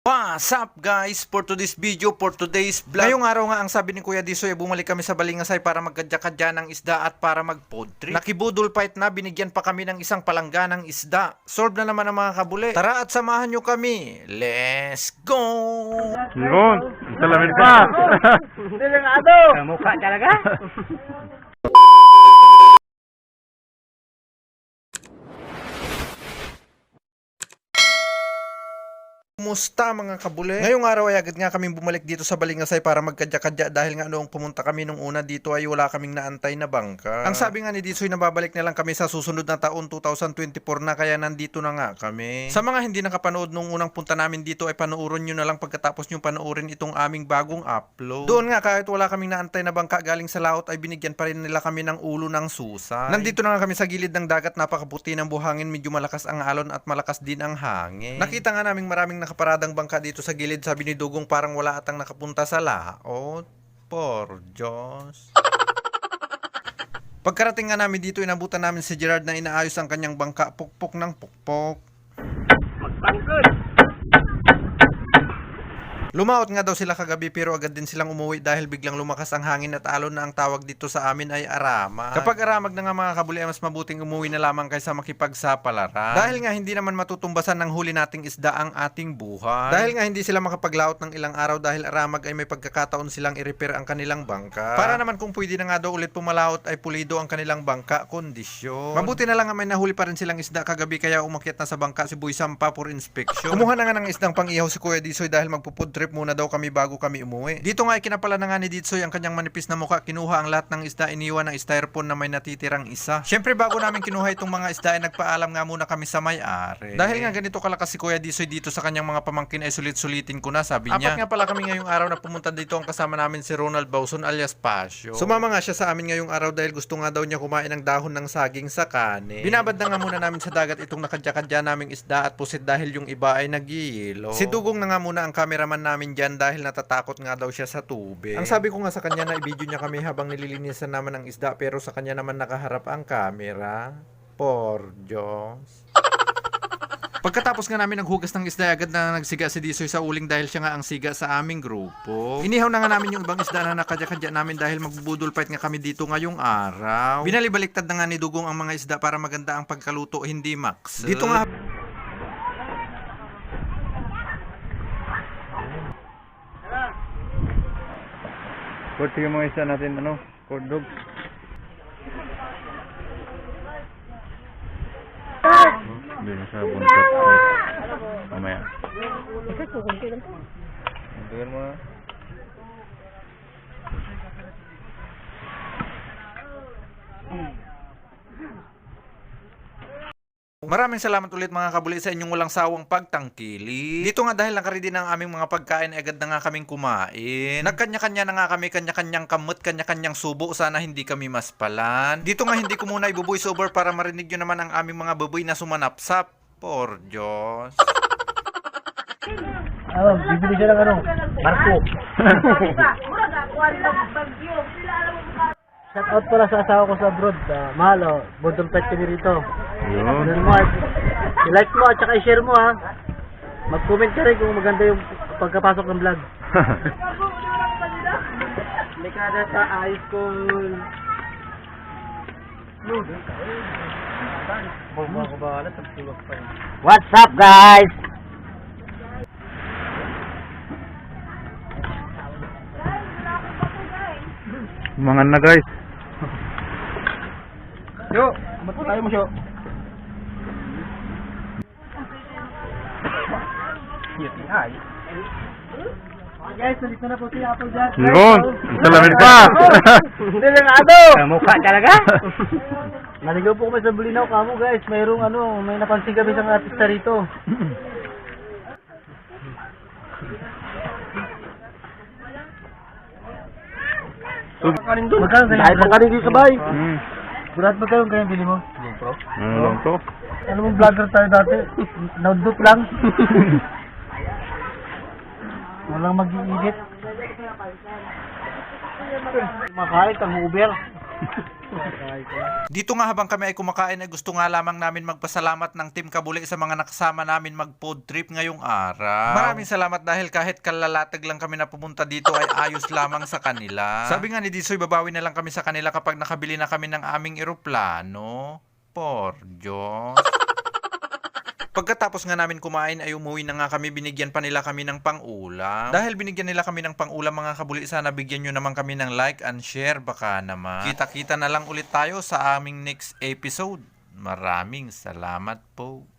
What's up guys? For today's video, for today's vlog. Ngayong araw nga ang sabi ni Kuya Disoy, bumalik kami sa Balingasay para magkadya-kadya ng isda at para mag-food trip. Nakibudol fight na, binigyan pa kami ng isang palangga ng isda. Solve na naman ang mga kabuli. Tara at samahan nyo kami. Let's go! Yun, salamin ka. Hindi lang ano. Mukha talaga. Kumusta mga kabule? Ngayong araw ay agad nga kaming bumalik dito sa Balingasay para magkadya-kadya dahil nga noong pumunta kami nung una dito ay wala kaming naantay na bangka. Ang sabi nga ni Disoy na babalik na lang kami sa susunod na taon 2024 na kaya nandito na nga kami. Sa mga hindi nakapanood nung unang punta namin dito ay panoorin nyo na lang pagkatapos nyo panoorin itong aming bagong upload. Doon nga kahit wala kaming naantay na bangka galing sa laot ay binigyan pa rin nila kami ng ulo ng susay. Nandito na nga kami sa gilid ng dagat, napakaputi ng buhangin, medyo malakas ang alon at malakas din ang hangin. Nakita nga naming maraming nakaparadang bangka dito sa gilid. Sabi ni Dugong parang wala atang nakapunta sa laot. Por Diyos. Pagkarating nga namin dito, inabutan namin si Gerard na inaayos ang kanyang bangka. Pukpok ng pukpok. Magpangkod. Lumaot nga daw sila kagabi pero agad din silang umuwi dahil biglang lumakas ang hangin at alon na ang tawag dito sa amin ay aramag. Kapag aramag na nga mga kabuli ay mas mabuting umuwi na lamang kaysa makipagsapalaran. Dahil nga hindi naman matutumbasan ng huli nating isda ang ating buhay. Dahil nga hindi sila makapaglaot ng ilang araw dahil aramag ay may pagkakataon silang i-repair ang kanilang bangka. Para naman kung pwede na nga daw ulit pumalaot ay pulido ang kanilang bangka kondisyon. Mabuti na lang nga may nahuli pa rin silang isda kagabi kaya umakyat na sa bangka si Boy Sampa for inspection. Kumuha na nga ng isdang pang-ihaw si Kuya Disoy dahil magpupod trip muna daw kami bago kami umuwi. Dito nga ikinapala na nga ni Disoy ang kanyang manipis na mukha, kinuha ang lahat ng isda, iniwan ng styrofoam na may natitirang isa. Syempre bago namin kinuha itong mga isda ay nagpaalam nga muna kami sa may-ari. Dahil nga ganito kalakas si Kuya Disoy dito sa kanyang mga pamangkin ay sulit-sulitin ko na, sabi niya. Apat nga pala kami ngayong araw na pumunta dito, ang kasama namin si Ronald Bauson alias Pasio. Sumama nga siya sa amin ngayong araw dahil gusto nga daw niya kumain ng dahon ng saging sa kanin. Binabad na nga muna namin sa dagat itong nakadya-kadya naming isda at pusit dahil yung iba ay nagiyilo. Si Dugong na nga muna ang cameraman namin dyan dahil natatakot nga daw siya sa tubig. Ang sabi ko nga sa kanya na i-video niya kami habang nililinisan naman ang isda pero sa kanya naman nakaharap ang camera. Por Diyos. Pagkatapos nga namin naghugas ng isda, agad na nagsiga si Disoy sa uling dahil siya nga ang siga sa aming grupo. Inihaw na nga namin yung ibang isda na nakadya-kadya namin dahil magbubudol fight nga kami dito ngayong araw. Binalibaliktad na nga ni Dugong ang mga isda para maganda ang pagkaluto, hindi max. Dito nga Kurt, sige mga isa natin, corn dog. Hindi na siya buntot. Mamaya. Buntukan mo na. maraming salamat ulit mga kabuli sa inyong walang sawang pagtangkili. Dito nga dahil nakaready na ang aming mga pagkain, agad na nga kaming kumain. Nagkanya-kanya na nga kami, kanya-kanyang kamot, kanya-kanyang subo, sana hindi kami maspalan. Dito nga hindi ko muna ibu-voice over para marinig nyo naman ang aming mga baboy na sumanapsap. Por Diyos. Bibili siya ng barko. Shout out pala sa asawa ko sa abroad. Mahal, bodong pet kami rito. Yun. I-like mo at saka i-share mo ha. Mag-comment ka rin kung maganda yung pagkapasok ng vlog. Likada sa high school. What's up guys? Umangan na guys. Yo, ba't tayo mo siyo? Ay. Guys, nandito na po si Apple Jack. Yun, salamin ka. Hindi lang ano. Mukha talaga. Naligaw po kami sa Bulinaw kamo guys. Mayroong may napansin kami sa artista rito. Magkano dahil pang kanin dito sabay. Gulat magkano kaya bili mo? Ano lang to? Ano mong vlogger tayo dati? Naudot lang. Walang mag-iinit. Makalit ang Uber. Dito nga habang kami ay kumakain ay gusto nga lamang namin magpasalamat ng Team Kabuli sa mga nakasama namin mag-food trip ngayong araw. Maraming salamat dahil kahit kalalatag lang kami na pumunta dito ay ayos lamang sa kanila. Sabi nga ni Disoy, babawi na lang kami sa kanila kapag nakabili na kami ng aming eroplano. Por Diyos. Pagkatapos nga namin kumain ay umuwi na nga kami, binigyan pa nila kami ng pang-ulam. Dahil binigyan nila kami ng pang-ulam mga kabuli, sana bigyan nyo naman kami ng like and share, baka naman. Kita-kita na lang ulit tayo sa aming next episode. Maraming salamat po.